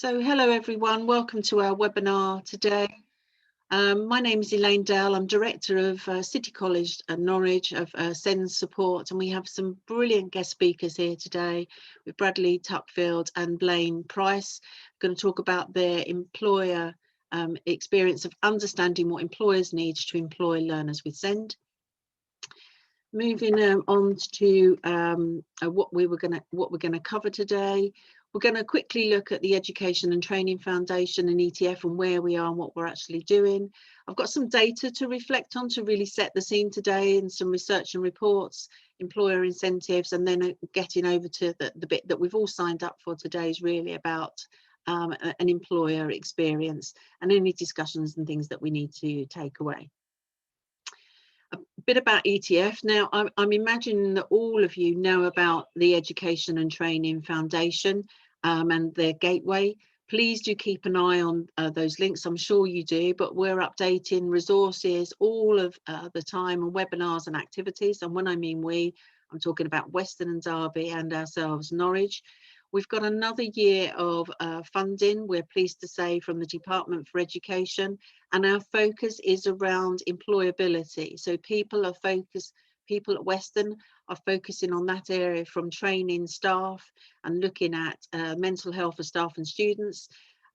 So hello everyone, welcome to our webinar today. My name is Elaine Dell. I'm Director of City College Norwich of SEND Support, and we have some brilliant guest speakers here today with Bradley Tuckfield and Blaine Price. We're going to talk about their employer experience of understanding what employers need to employ learners with SEND. Moving on to what we're going to cover today. We're going to quickly look at the Education and Training Foundation and ETF and where we are and what we're actually doing. I've got some data to reflect on to really set the scene today, and some research and reports, employer incentives, and then getting over to the bit that we've all signed up for today is really about an employer experience and any discussions and things that we need to take away. A bit about ETF. Now, I'm imagining that all of you know about the Education and Training Foundation and their gateway. Please do keep an eye on those links. I'm sure you do, but we're updating resources all of the time on webinars and activities. And when I mean we, I'm talking about Western and Derby and ourselves, Norwich. We've got another year of funding, we're pleased to say, from the Department for Education, and our focus is around employability. So people at Western are focusing on that area, from training staff and looking at mental health for staff and students.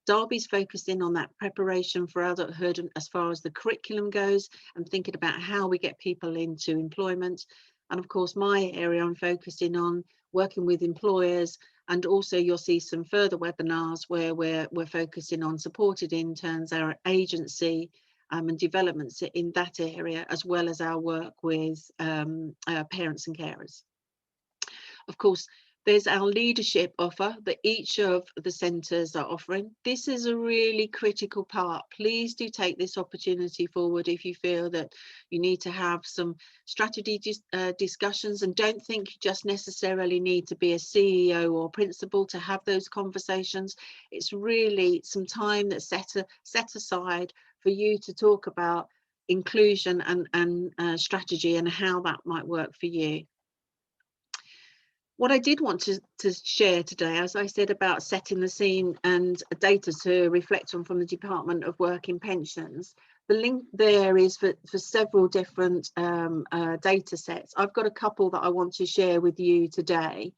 Derby's focusing on that preparation for adulthood and as far as the curriculum goes, and thinking about how we get people into employment. And of course, my area, I'm focusing on working with employers. And also you'll see some further webinars where we're focusing on supported interns, our agency and developments in that area, as well as our work with parents and carers. Of course, there's our leadership offer that each of the centres are offering. This is a really critical part. Please do take this opportunity forward if you feel that you need to have some strategy discussions, and don't think you just necessarily need to be a CEO or principal to have those conversations. It's really some time that's set aside for you to talk about inclusion and strategy and how that might work for you. What I did want to share today, as I said, about setting the scene and data to reflect on from the Department of Work and Pensions, the link there is for several different data sets. I've got a couple that I want to share with you today.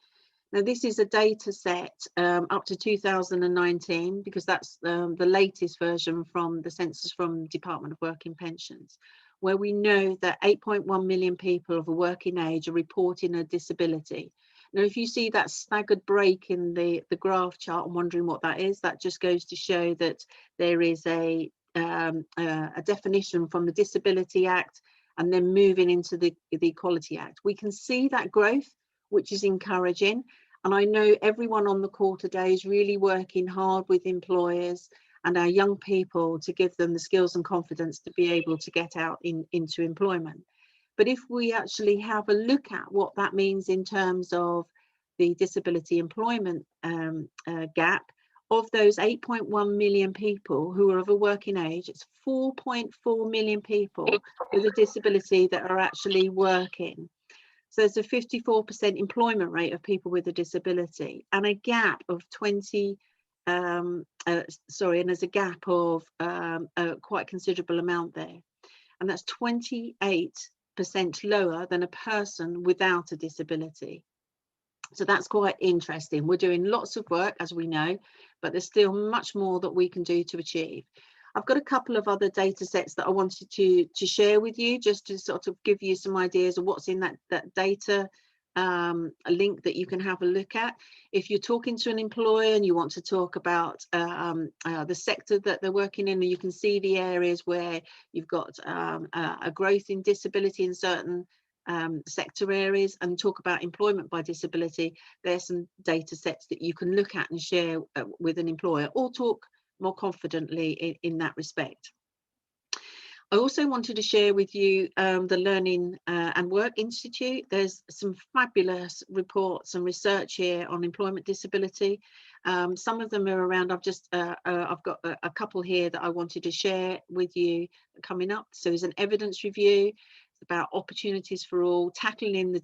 Now, this is a data set up to 2019, because that's the latest version from the census from Department of Work and Pensions, where we know that 8.1 million people of a working age are reporting a disability. Now, if you see that staggered break in the graph chart and wondering what that is, that just goes to show that there is a definition from the Disability Act and then moving into the Equality Act. We can see that growth, which is encouraging. And I know everyone on the call today is really working hard with employers and our young people to give them the skills and confidence to be able to get out into employment. But if we actually have a look at what that means in terms of the disability employment gap, of those 8.1 million people who are of a working age, it's 4.4 million people with a disability that are actually working. So there's a 54% employment rate of people with a disability, and a gap of and there's a gap of a quite considerable amount there. And that's 28% lower than a person without a disability. So that's quite interesting. We're doing lots of work, as we know, but there's still much more that we can do to achieve. I've got a couple of other data sets that I wanted to share with you, just to sort of give you some ideas of what's in that data link that you can have a look at. If you're talking to an employer and you want to talk about the sector that they're working in, and you can see the areas where you've got a growth in disability in certain sector areas, and talk about employment by disability, there's some data sets that you can look at and share with an employer, or talk more confidently in that respect. I also wanted to share with you the Learning and Work Institute. There's some fabulous reports and research here on employment disability. Some of them are around. I've got a couple here that I wanted to share with you coming up. So there's an evidence review. about opportunities for all, tackling the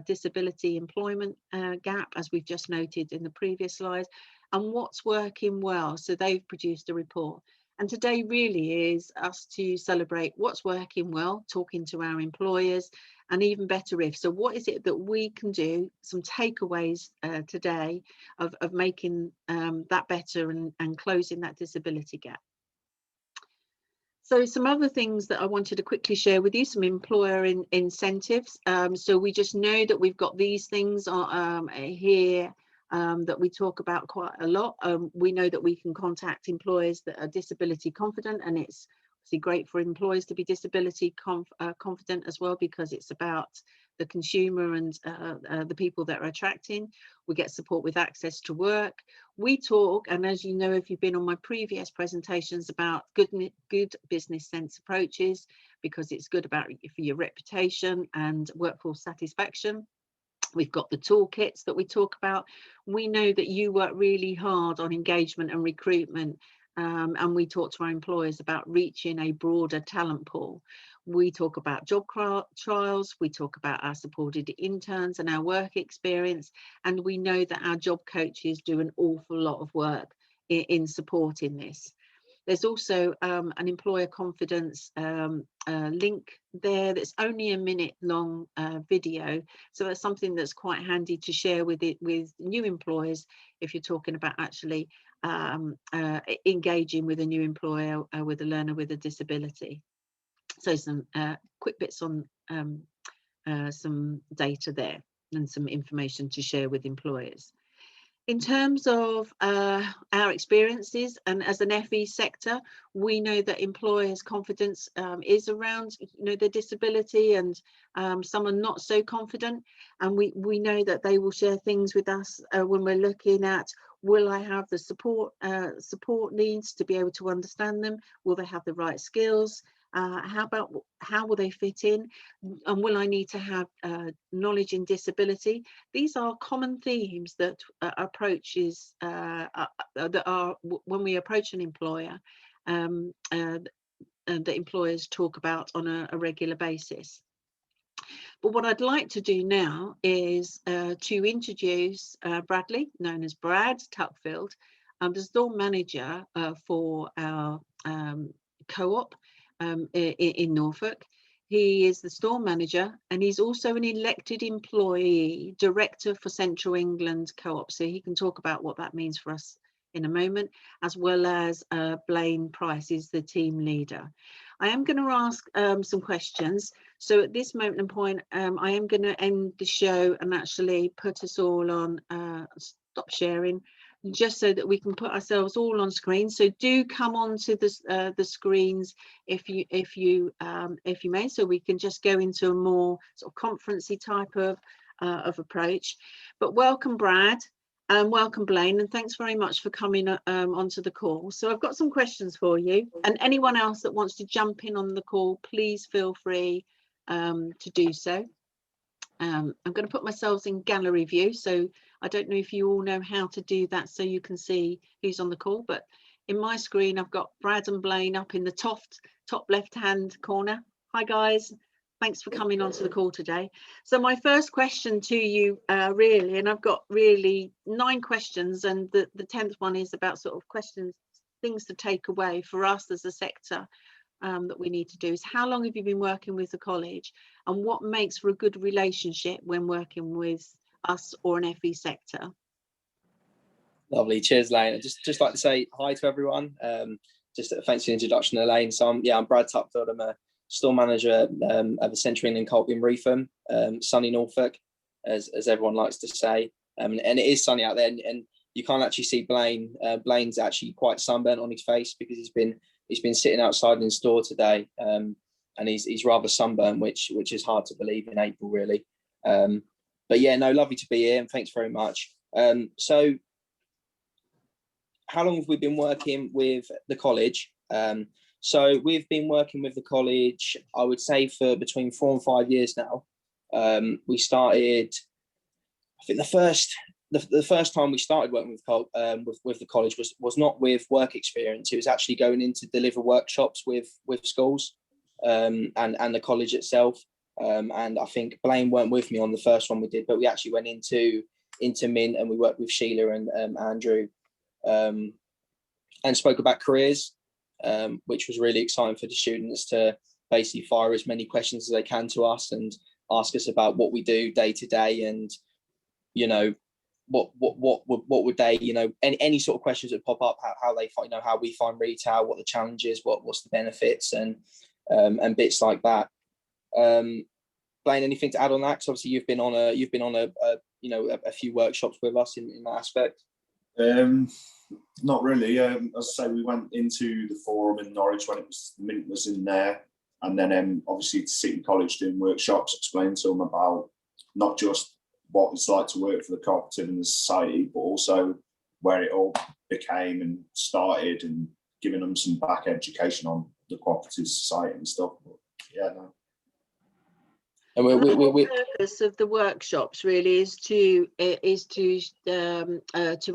disability employment gap, as we've just noted in the previous slide, and what's working well. So they've produced a report. And today really is us to celebrate what's working well, talking to our employers, and even better if. So what is it that we can do, some takeaways today of making that better and closing that disability gap. So some other things that I wanted to quickly share with you, some employer incentives. So we just know that we've got these things here that we talk about quite a lot. We know that we can contact employers that are disability confident, and it's obviously great for employers to be disability confident as well, because it's about the consumer and the people that are attracting. We get support with access to work. We talk, and as you know, if you've been on my previous presentations, about good business sense approaches, because it's good for your reputation and workforce satisfaction. We've got the toolkits that we talk about. We know that you work really hard on engagement and recruitment, and we talk to our employers about reaching a broader talent pool. We talk about job trials, we talk about our supported interns and our work experience, and we know that our job coaches do an awful lot of work in supporting this. There's also an employer confidence link there that's only a minute long video. So that's something that's quite handy to share with new employers if you're talking about actually engaging with a new employer with a learner with a disability. So some quick bits on some data there and some information to share with employers. In terms of our experiences, and as an FE sector, we know that employers' confidence is around, their disability, and some are not so confident. And we know that they will share things with us when we're looking at, will I have the support needs to be able to understand them? Will they have the right skills? How will they fit in, and will I need to have knowledge in disability? These are common themes that approaches that are when we approach an employer, that employers talk about on a regular basis. But what I'd like to do now is to introduce Bradley, known as Brad Tuckfield, the store manager for our co-op in Norfolk. He is the store manager, and he's also an elected employee director for Central England Co-op. So he can talk about what that means for us in a moment, as well as Blaine Price is the team leader. I am going to ask some questions. So at this moment in point, I am going to end the show and actually put us all on stop sharing, just so that we can put ourselves all on screen. So do come onto the screens if you may, so we can just go into a more sort of conferencey type of approach. But welcome, Brad, and welcome, Blaine, and thanks very much for coming onto the call. So I've got some questions for you, and anyone else that wants to jump in on the call, please feel free to do so. I'm going to put myself in gallery view, so I don't know if you all know how to do that so you can see who's on the call, but in my screen I've got Brad and Blaine up in the top left hand corner. Hi guys, thanks for coming onto the call today. So my first question to you really, and I've got really 9 questions, and the 10th one is about sort of questions, things to take away for us as a sector that we need to do, is how long have you been working with the college, and what makes for a good relationship when working with us or an FE sector? Lovely, cheers, Elaine. I'd just like to say hi to everyone. Just thanks for the introduction, Elaine. So I'm Brad Tuckfield. I'm a store manager at the Central England Co-op in Reetham, sunny Norfolk, as everyone likes to say. And it is sunny out there, and you can't actually see Blaine. Blaine's actually quite sunburnt on his face because he's been sitting outside in store today, and he's rather sunburnt, which is hard to believe in April, really. But yeah, no, lovely to be here, and thanks very much. So how long have we been working with the college? So we've been working with the college, I would say, for between 4 and 5 years now. We started, I think the first time we started working with the college was not with work experience. It was actually going in to deliver workshops with schools. and the college itself. And I think Blaine weren't with me on the first one we did, but we actually went into Mint, and we worked with Sheila and Andrew, and spoke about careers, which was really exciting for the students to basically fire as many questions as they can to us and ask us about what we do day to day, and what would they, any sort of questions that pop up, how they find, how we find retail, what the challenges, what's the benefits, and bits like that. Blaine, anything to add on that? Because obviously you've been on a few workshops with us in that aspect. Not really. As I say, we went into the forum in Norwich when Mint was in there, and then obviously to City College doing workshops, explaining to them about not just what it's like to work for the cooperative and the society, but also where it all became and started, and giving them some back education on the cooperative society and stuff. But yeah, no. And the purpose of the workshops really is to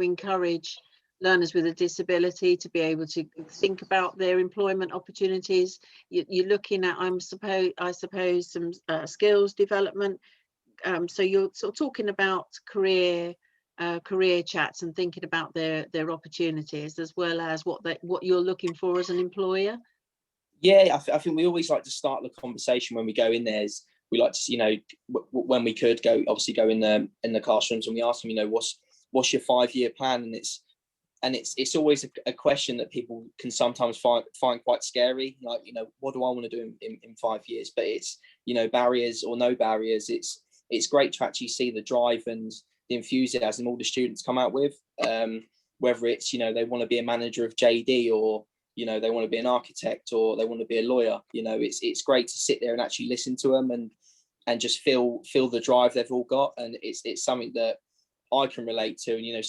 encourage learners with a disability to be able to think about their employment opportunities. You're looking at, I suppose, some skills development. So you're sort of talking about career chats and thinking about their opportunities, as well as what you're looking for as an employer. Yeah, I think we always like to start the conversation when we go in there. We like to, when we could go in the classrooms, and we ask them, what's your 5-year plan? And it's always a question that people can sometimes find quite scary. Like, what do I want to do in 5 years? But it's, barriers or no barriers. It's great to actually see the drive and the enthusiasm all the students come out with. Whether it's, they want to be a manager of JD, or they want to be an architect, or they want to be a lawyer. It's great to sit there and actually listen to them and just feel the drive they've all got. And it's something that I can relate to, and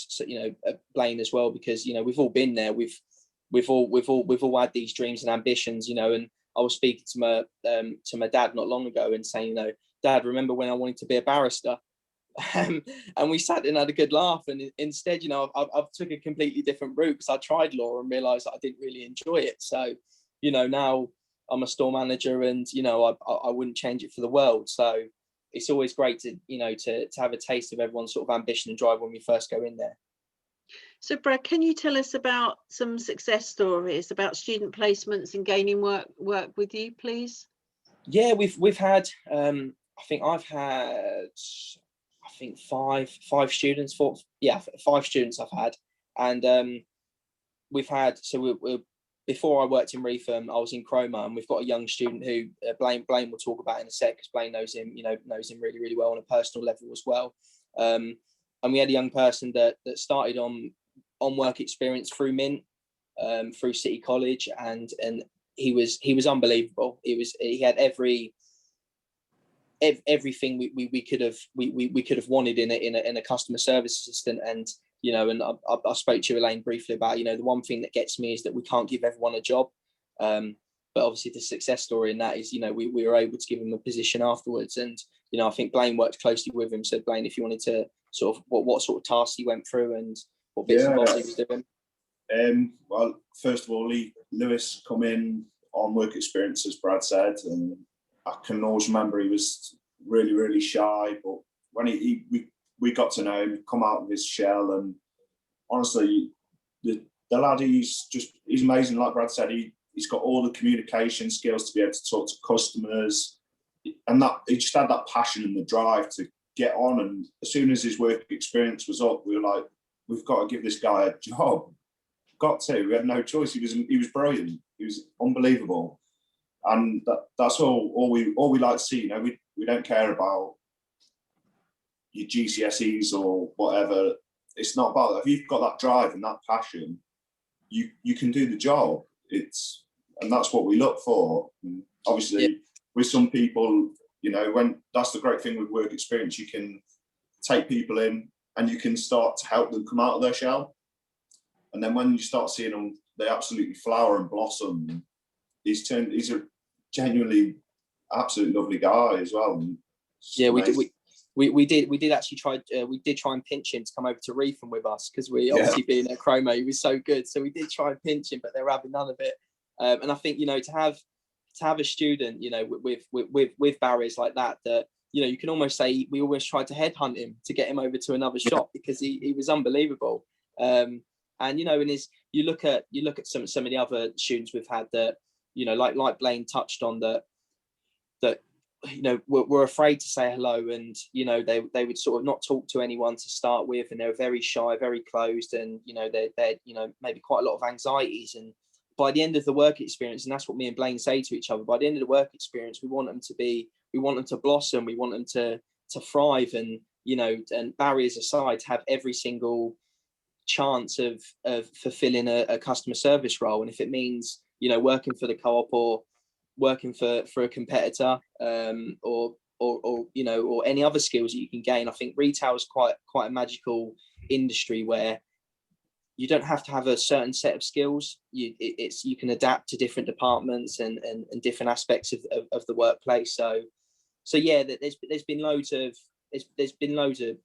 Blaine as well, because we've all been there. We've all had these dreams and ambitions, and I was speaking to my dad not long ago and saying, Dad, remember when I wanted to be a barrister? And we sat and had a good laugh. And instead, I've took a completely different route, because I tried law and realised that I didn't really enjoy it. So, now I'm a store manager, and I wouldn't change it for the world. So it's always great to have a taste of everyone's sort of ambition and drive when we first go in there. So Brad, can you tell us about some success stories about student placements and gaining work with you, please? Yeah, we've had I think I've had five students, 5 students I've had. And we've had, we're before I worked in Refurb, I was in Chroma, and we've got a young student who Blaine will talk about in a sec, because Blaine knows him really, really well on a personal level as well. And we had a young person that started on work experience through Mint, through City College, and he was unbelievable. He had everything we could have wanted in a customer service assistant. And and I spoke to Elaine briefly about, the one thing that gets me is that we can't give everyone a job. But obviously the success story in that is, we were able to give him a position afterwards. And, I think Blaine worked closely with him. So Blaine, if you wanted to sort of, what sort of tasks he went through and what bits and bobs he was doing. Well, first of all, Lewis come in on work experience, as Brad said. And I can always remember he was really, really shy. But when we got to know him, come out of his shell, and honestly, the lad, he's amazing. Like Brad said, he's got all the communication skills to be able to talk to customers, and that he just had that passion and the drive to get on. And as soon as his work experience was up, we were like, we've got to give this guy a job. Got to. We had no choice. He was brilliant. He was unbelievable, and that's all we like to see. We don't care about your GCSEs or whatever. It's not about that. If you've got that drive and that passion, you can do the job. And that's what we look for. And obviously, with some people, when that's the great thing with work experience, you can take people in and you can start to help them come out of their shell. And then when you start seeing them, they absolutely flower and blossom. He's a genuinely absolutely lovely guy as well. Yeah, we did actually try. We did try and pinch him to come over to Refurb with us, because we obviously being at Chroma, he was so good. So we did try and pinch him, but they were having none of it. And I think to to have a student, you know, with barriers like that, you know, you can almost say we almost tried to headhunt him to get him over to another shop because he was unbelievable. And you know, you look at some of the other students we've had that, you know, like Blaine touched on, that you know were afraid to say hello, and you know they would sort of not talk to anyone to start with, and they were very shy, very closed, and you know they're you know maybe quite a lot of anxieties. And by the end of the work experience, and that's what me and Blaine say to each other, by the end of the work experience, we want them to blossom, we want them to thrive, and you know, and barriers aside, to have every single chance of fulfilling a customer service role. And if it means, you know, working for the co-op or working for a competitor, or you know, or any other skills that you can gain, I think retail is quite a magical industry where you don't have to have a certain set of skills. You can adapt to different departments and different aspects of the workplace. So yeah, there's been loads of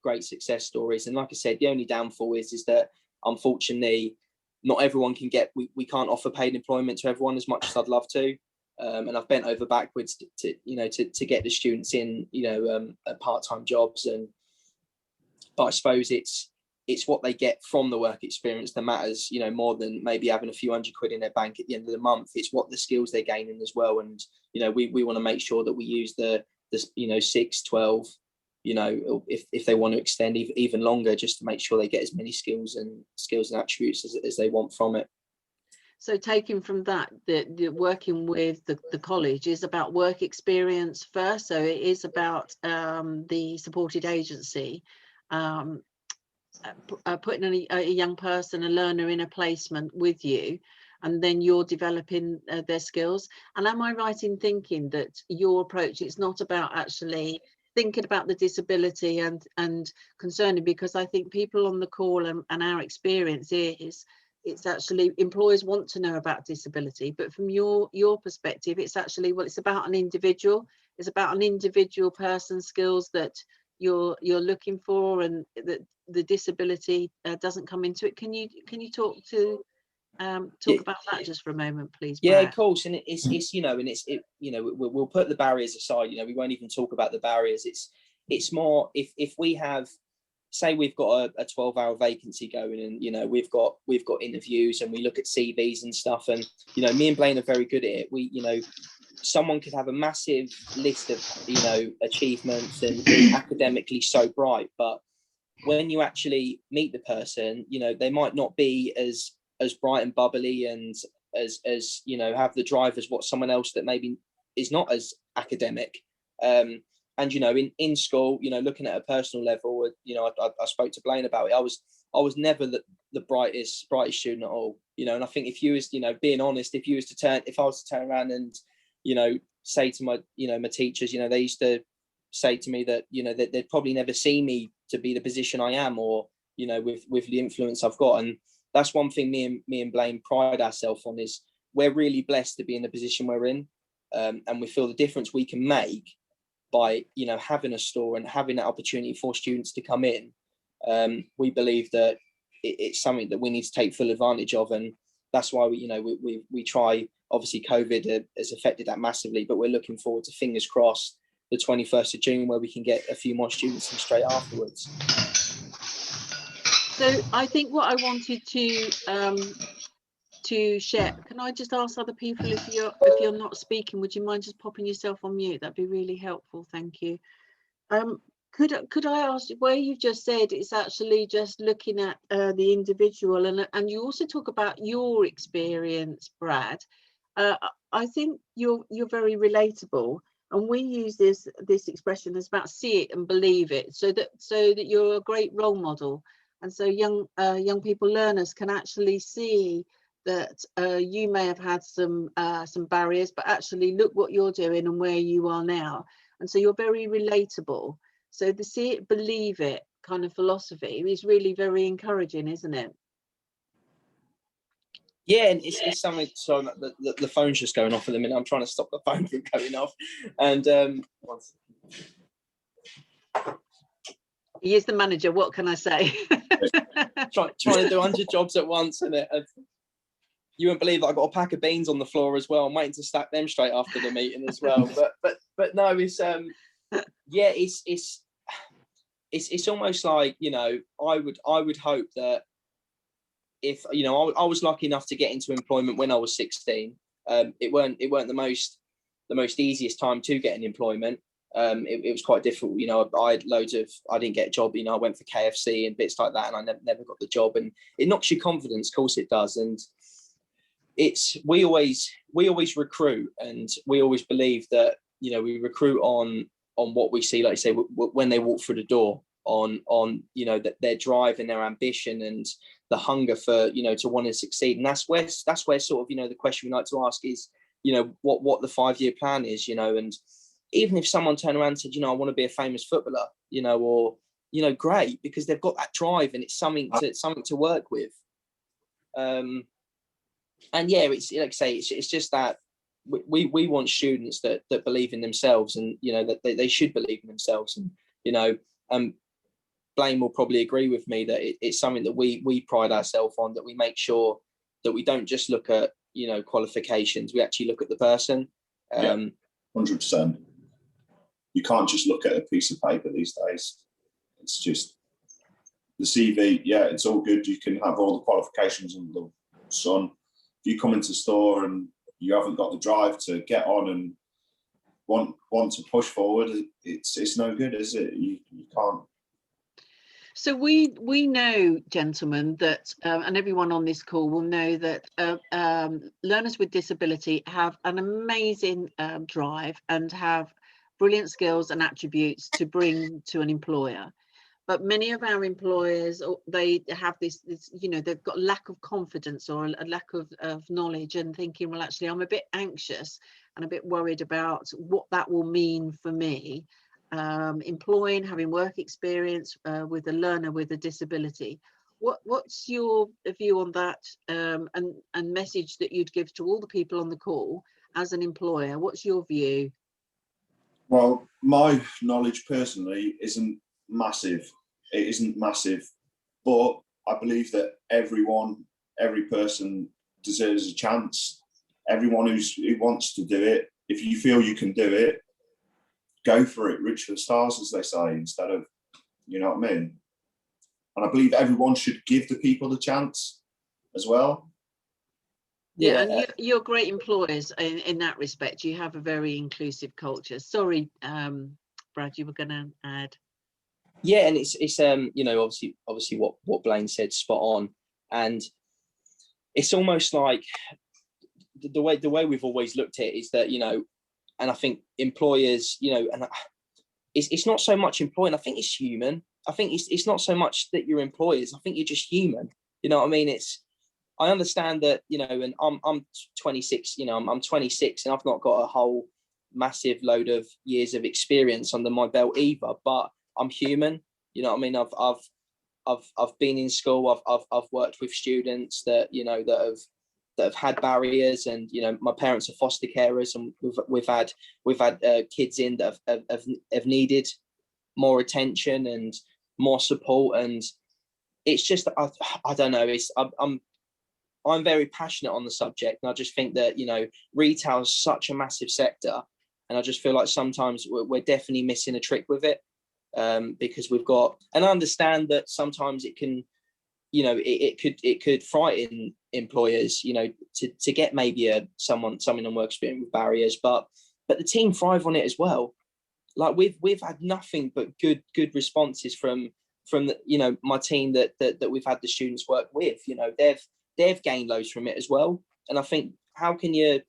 great success stories. And like I said, the only downfall is that unfortunately not everyone can get, we can't offer paid employment to everyone as much as I'd love to. And I've bent over backwards to get the students in, you know, part-time jobs. But I suppose it's what they get from the work experience that matters, you know, more than maybe having a few £100 in their bank at the end of the month. It's what the skills they're gaining as well. And, you know, we want to make sure that we use the you know, 6, 12, you know, if they want to extend even longer, just to make sure they get as many skills and attributes as they want from it. So taking from that, the working with the college is about work experience first. So it is about the supported agency, putting a young person, a learner, in a placement with you, and then you're developing their skills. And am I right in thinking that your approach, it's not about actually thinking about the disability and concerning, because I think people on the call and our experience is it's actually employers want to know about disability, but from your perspective, it's actually, well, it's about an individual. It's about an individual person's skills that you're looking for, and that the disability doesn't come into it. Can you talk about that just for a moment, please, Brad? Yeah, of course. And it's you know, and you know, we'll put the barriers aside. You know, we won't even talk about the barriers. It's more if we have, say we've got a 12-hour vacancy going, and you know we've got interviews and we look at CVs and stuff, and you know me and Blaine are very good at it. We, you know, someone could have a massive list of, you know, achievements and be academically so bright, but when you actually meet the person, you know, they might not be as bright and bubbly and as you know, have the drive as what someone else that maybe is not as academic. And you know, in school, you know, looking at a personal level, you know, I spoke to Blaine about it. I was never the brightest student at all, you know. And I think if you was, you know, being honest, if I was to turn around and, you know, say to my, you know, my teachers, you know, they used to say to me that, you know, that they'd probably never see me to be the position I am, or, you know, with the influence I've got. And that's one thing me and Blaine pride ourselves on, is we're really blessed to be in the position we're in, and we feel the difference we can make by, you know, having a store and having that opportunity for students to come in. We believe that it's something that we need to take full advantage of, and that's why we try. Obviously, COVID has affected that massively, but we're looking forward to, fingers crossed, the 21st of June, where we can get a few more students in straight afterwards. So I think what I wanted to share, can I just ask other people, if you're not speaking, would you mind just popping yourself on mute? That'd be really helpful, thank you. Could I ask, where you've just said it's actually just looking at the individual, and you also talk about your experience, Brad. I think you're very relatable, and we use this expression as about see it and believe it, so that you're a great role model, and so young people, learners, can actually see that you may have had some barriers, but actually look what you're doing and where you are now, and so you're very relatable. So the see it, believe it kind of philosophy is really very encouraging, isn't it? Yeah, and it's something. So the phone's just going off at the minute. I'm trying to stop the phone from going off. And he is the manager. What can I say? trying to do 100 jobs at once, and you wouldn't believe that I got a pack of beans on the floor as well. I'm waiting to stack them straight after the meeting as well. But no, it's yeah, it's almost like, you know, I would hope that if, you know, I was lucky enough to get into employment when I was 16. It weren't the most easiest time to get an employment. It was quite difficult. You know, I didn't get a job. You know, I went for KFC and bits like that, and I never got the job. And it knocks your confidence, of course it does. And we always recruit, and we always believe that, you know, we recruit on what we see, like you say, when they walk through the door, on you know, that their drive and their ambition and the hunger for, you know, to want to succeed. And that's where sort of, you know, the question we like to ask is, you know, what the 5-year plan is, you know. And even if someone turned around and said, you know, I want to be a famous footballer, you know, or, you know, great, because they've got that drive and it's something to work with. And yeah, it's like I say, it's just that we want students that believe in themselves, and, you know, that they should believe in themselves. And, you know, Blaine will probably agree with me that it's something that we pride ourselves on, that we make sure that we don't just look at, you know, qualifications, we actually look at the person. 100%. You can't just look at a piece of paper these days. It's just the CV. Yeah, it's all good. You can have all the qualifications under the sun. If you come into the store and you haven't got the drive to get on and want to push forward, it's no good, is it? You can't. So we know, gentlemen, that and everyone on this call will know that learners with disability have an amazing drive and have brilliant skills and attributes to bring to an employer. But many of our employers, they have this, you know, they've got a lack of confidence or a lack of knowledge, and thinking, well, actually, I'm a bit anxious and a bit worried about what that will mean for me. Employing, having work experience with a learner with a disability. What's your view on that, and message that you'd give to all the people on the call as an employer? What's your view? Well, my knowledge personally isn't massive. It isn't massive, but I believe that every person deserves a chance. Everyone who wants to do it, if you feel you can do it, go for it. Reach for the stars, as they say, instead of, you know what I mean? And I believe everyone should give the people the chance as well. Yeah, and you're great employers in that respect. You have a very inclusive culture. Sorry, Brad, you were going to add. Yeah, and it's you know, obviously what Blaine said, spot on. And it's almost like the way we've always looked at it is that, you know, and I think employers, you know, and it's not so much employing, I think it's human. I think it's not so much that you're employers, I think you're just human. You know what I mean? I understand that, you know, and I'm 26, you know, I'm 26 and I've not got a whole massive load of years of experience under my belt either, but I'm human. You know what I mean? I've been in school, I've worked with students that, you know, that have had barriers, and, you know, my parents are foster carers, and we've had kids in that have needed more attention and more support. And it's just, I don't know, I'm very passionate on the subject, and I just think that, you know, retail is such a massive sector, and I just feel like sometimes we're definitely missing a trick with it, because we've got, and I understand that sometimes it can, you know, it could frighten employers, you know, to get maybe someone on work experience with barriers, but the team thrive on it as well. Like we've had nothing but good responses from the, you know, my team that we've had the students work with. You know, they've gained loads from it as well. And I think, how can you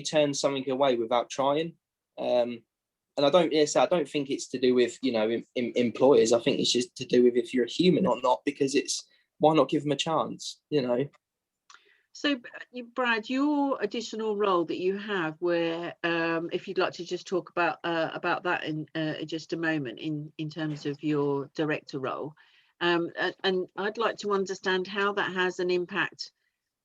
turn something away without trying? And I don't think it's to do with, you know, employers. I think it's just to do with if you're a human or not, because why not give them a chance, you know? So, Brad, your additional role that you have, where if you'd like to just talk about that in just a moment, in terms of your director role, and I'd like to understand how that has an impact,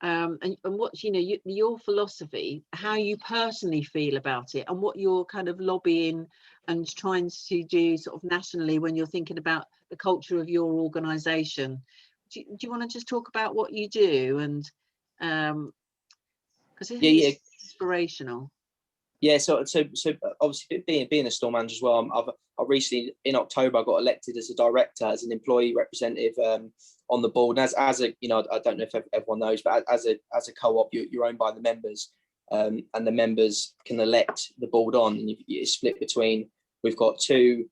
and what's, you know, your philosophy, how you personally feel about it, and what you're kind of lobbying and trying to do sort of nationally when you're thinking about the culture of your organisation. Do you want to just talk about what you do and Because it Yeah, yeah. is inspirational. Yeah, so obviously being a store manager as well, I recently in October I got elected as a director, as an employee representative on the board. And as a, you know, I don't know if everyone knows, but as a co-op, you're owned by the members, and the members can elect the board on, and it's split between, we've got two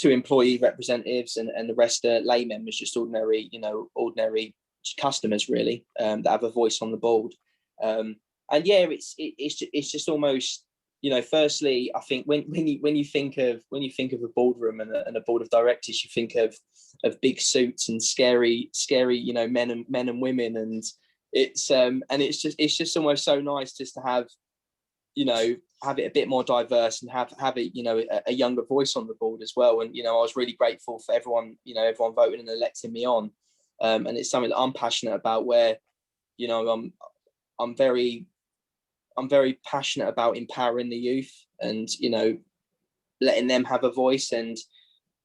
employee representatives, and the rest are lay members, just ordinary customers really, that have a voice on the board. And yeah, it's just almost, you know, firstly, I think when you think of a boardroom and a board of directors, you think of big suits and scary, you know, men and women, and it's just almost so nice just to have, you know, have it a bit more diverse and have it, you know, a younger voice on the board as well. And, you know, I was really grateful for everyone voting and electing me on. And it's something that I'm passionate about, where, you know, I'm very passionate about empowering the youth and, you know, letting them have a voice. And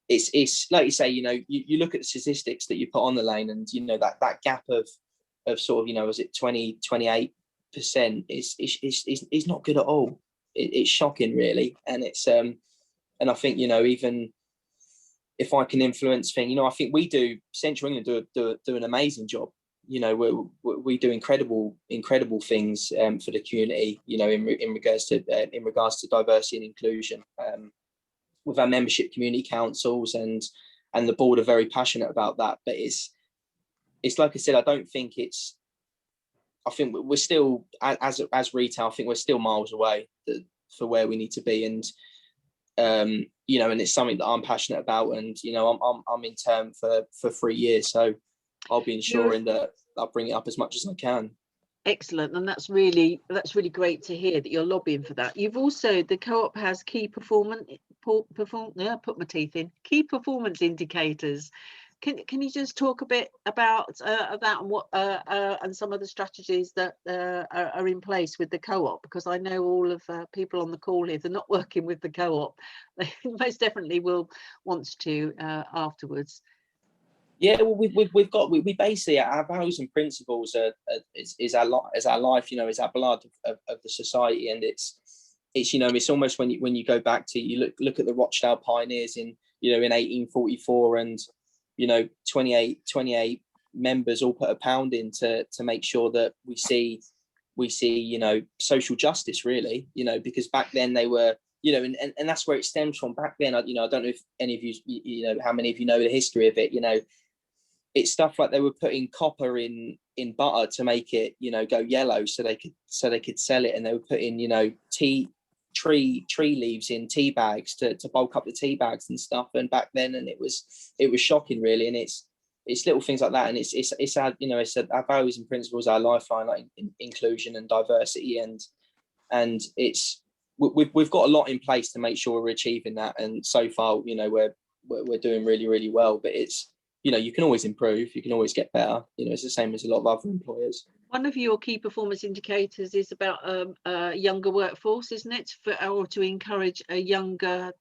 it's like you say, you know, you look at the statistics that you put on the lane, and, you know, that gap of sort of, you know, is it 28% is not good at all. It's shocking really. And it's and I think, you know, even if I can influence things, you know, I think we do, Central England do an amazing job. You know, we do incredible things for the community, you know, in regards to diversity and inclusion, with our membership community councils, and the board are very passionate about that. But it's like I said, I think we're still, as retail, I think we're still miles away for where we need to be. And you know, and it's something that I'm passionate about. And, you know, I'm in term for 3 years, so I'll be ensuring that I'll bring it up as much as I can. Excellent, and that's really great to hear that you're lobbying for that. You've also, the co-op has key performance indicators. Can you just talk a bit about that, and what and some of the strategies that are in place with the co-op? Because I know all of people on the call here, they're not working with the co-op. They most definitely will want to afterwards. Yeah, well, we basically, our values and principles is our life, you know, is our blood of the society. And it's you know, it's almost when you go back to, you look at the Rochdale pioneers in 1844, and, you know, 28 members all put a pound in to make sure that we see, you know, social justice really, you know, because back then they were, you know, and that's where it stems from. Back then, you know, I don't know if any of you know, how many of you know the history of it. You know, it's stuff like they were putting copper in butter to make it, you know, go yellow, so they could sell it. And they were putting, you know, tree leaves in tea bags to bulk up the tea bags and stuff. And back then, and it was shocking really. And it's little things like that. And it's our, you know, it's our values and principles, our lifeline, like inclusion and diversity. And it's, we've got a lot in place to make sure we're achieving that. And so far, you know, we're doing really, really well. But it's, you know, you can always improve, you can always get better. You know, it's the same as a lot of other employers. One of your key performance indicators is about a younger workforce, isn't it? Or to encourage a younger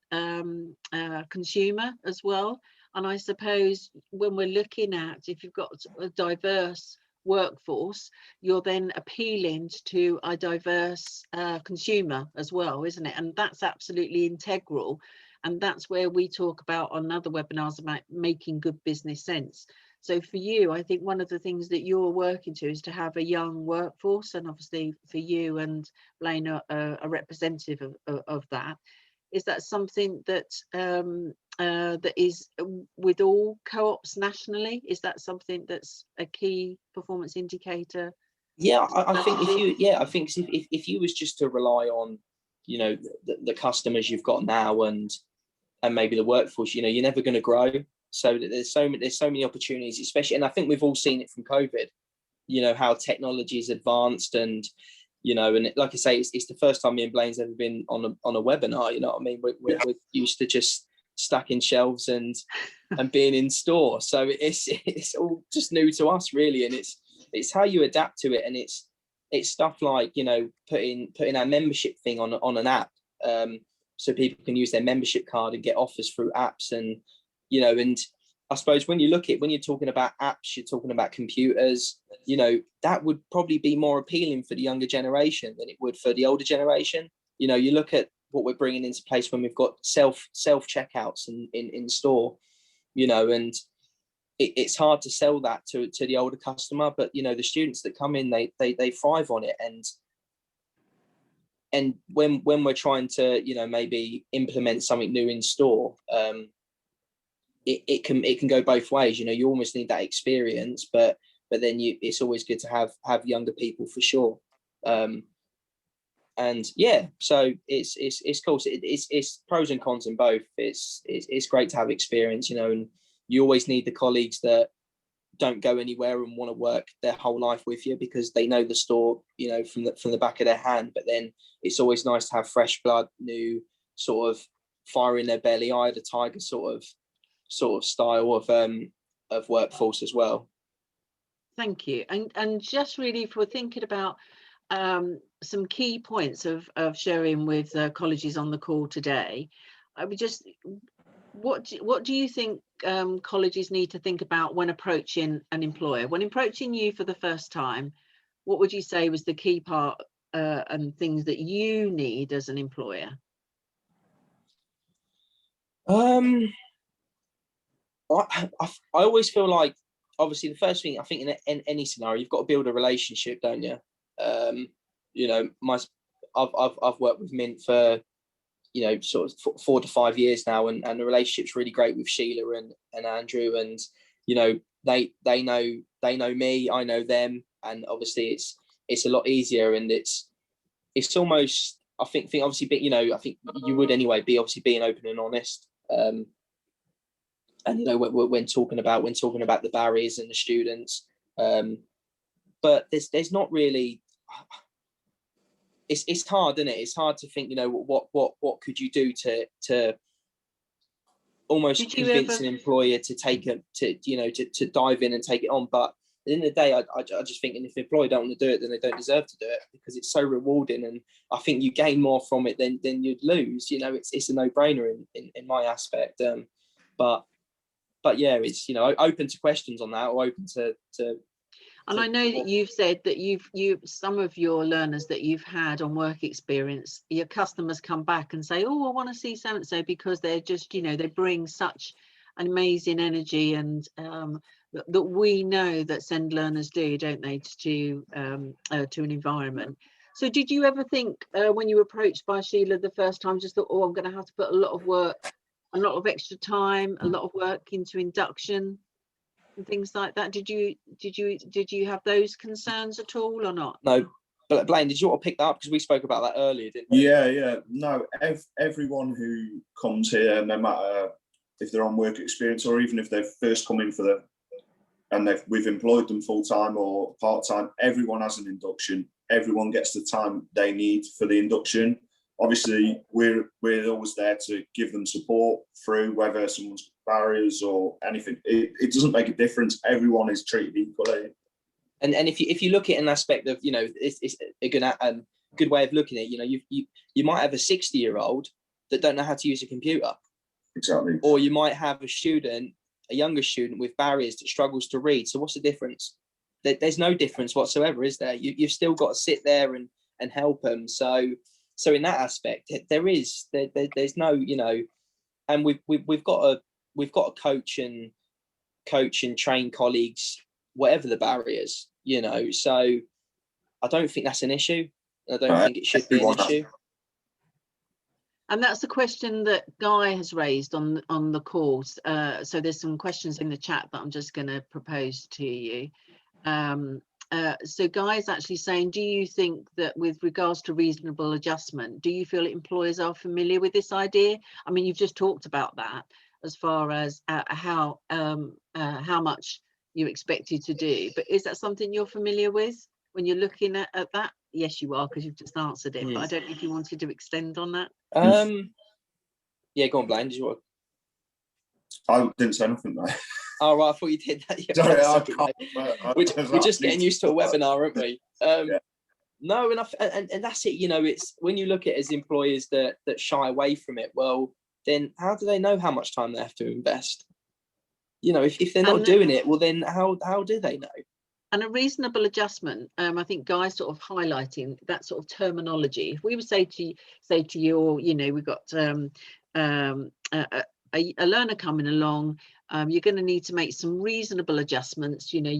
consumer as well. And I suppose when we're looking at, if you've got a diverse workforce, you're then appealing to a diverse consumer as well, isn't it? And that's absolutely integral. And that's where we talk about on other webinars about making good business sense. So for you, I think one of the things that you're working to is to have a young workforce, and obviously for you and Blaine are a representative of that. Is that something that that is with all co-ops nationally? Is that something that's a key performance indicator? Yeah, I think if you was just to rely on, you know, the customers you've got now and maybe the workforce, you know, you're never going to grow. So there's so many opportunities, especially, and I think we've all seen it from COVID, you know, how technology is advanced. And, you know, and like I say, it's the first time me and Blaine's ever been on a webinar, you know what I mean? We're used to just stacking shelves and being in store. So it's all just new to us really. And it's how you adapt to it. And it's stuff like, you know, putting our membership thing on an app, so people can use their membership card and get offers through apps. And, you know, and I suppose when you're talking about apps, you're talking about computers, you know, that would probably be more appealing for the younger generation than it would for the older generation. You know, you look at what we're bringing into place when we've got self checkouts in store, you know, and it's hard to sell that to the older customer, but you know, the students that come in, they thrive on it. And when we're trying to, you know, maybe implement something new in store, it can go both ways. You know, you almost need that experience, but then it's always good to have younger people for sure. And yeah, so it's cool. It's pros and cons in both. It's great to have experience, you know, and you always need the colleagues that don't go anywhere and want to work their whole life with you because they know the store, you know, from the back of their hand. But then it's always nice to have fresh blood, new sort of fire in their belly, eye of the tiger sort of style of workforce as well. Thank you. And just really for thinking about some key points of sharing with colleges on the call today, I would just, what do you think colleges need to think about when approaching an employer? When approaching you for the first time, what would you say was the key part and things that you need as an employer? I always feel like, obviously, the first thing I think in any scenario, you've got to build a relationship, don't you? You know, I've worked with Mint for, you know, sort of 4 to 5 years now, and the relationship's really great with Sheila and Andrew, and you know, they know me, I know them, and obviously it's a lot easier, and it's almost, I think obviously, you know, I think you would anyway be obviously being open and honest, and you know, when talking about the barriers and the students, but there's not really. It's hard, isn't it? It's hard to think, you know, what could you do to almost convince an employer to to dive in and take it on. But at the end of the day, I just think, and if the employer don't want to do it, then they don't deserve to do it, because it's so rewarding, and I think you gain more from it than you'd lose. You know, it's a no-brainer in my aspect. But yeah, it's, you know, open to questions on that, or open to. And I know that you've said that you've some of your learners that you've had on work experience, your customers come back and say, oh, I want to see so and so, because they're just, you know, they bring such an amazing energy, and that we know that SEND learners do, don't they, to an environment. So did you ever think when you were approached by Sheila the first time, just thought, oh, I'm going to have to put a lot of work, a lot of extra time, a lot of work into induction and things like that? Did you have those concerns at all, or not? No, but Blaine, did you want to pick that up, because we spoke about that earlier, didn't we? Yeah. No, everyone who comes here, no matter if they're on work experience or even if they've first come in we've employed them full time or part time, everyone has an induction. Everyone gets the time they need for the induction. Obviously, we're always there to give them support through whether someone's barriers or anything. It doesn't make a difference. Everyone is treated equally. And if you look at an aspect of, you know, it's a good way of looking at it. You know, you might have a 60-year-old that don't know how to use a computer. Exactly. Or you might have a younger student with barriers that struggles to read. So what's the difference? There's no difference whatsoever, is there? You've still got to sit there and help them. So in that aspect, there's no, you know, and we've got to coach and train colleagues, whatever the barriers, you know. So I don't think that's an issue. I don't think it should be an issue. And that's a question that Guy has raised on the calls. So there's some questions in the chat that I'm just going to propose to you. So Guy is actually saying, do you think that with regards to reasonable adjustment, do you feel employers are familiar with this idea? I mean, you've just talked about that as far as how much you expected to do, but is that something you're familiar with when you're looking at that? Yes, you are, because you've just answered it, but I don't know if you wanted to extend on that. Yeah, go on, Blaine. Did you want? I didn't say nothing, though. Oh, right, I thought you did that. Yeah, sorry, we're just getting used to a webinar, aren't we? Yeah. No, and that's it. You know, it's when you look at it as employers that shy away from it. Well, then how do they know how much time they have to invest? you know, if they're not And doing it, well, then how do they know? And a reasonable adjustment, I think Guy's sort of highlighting that sort of terminology. If we would say to you, or, you know, we've got a learner coming along, you're going to need to make some reasonable adjustments. You know, you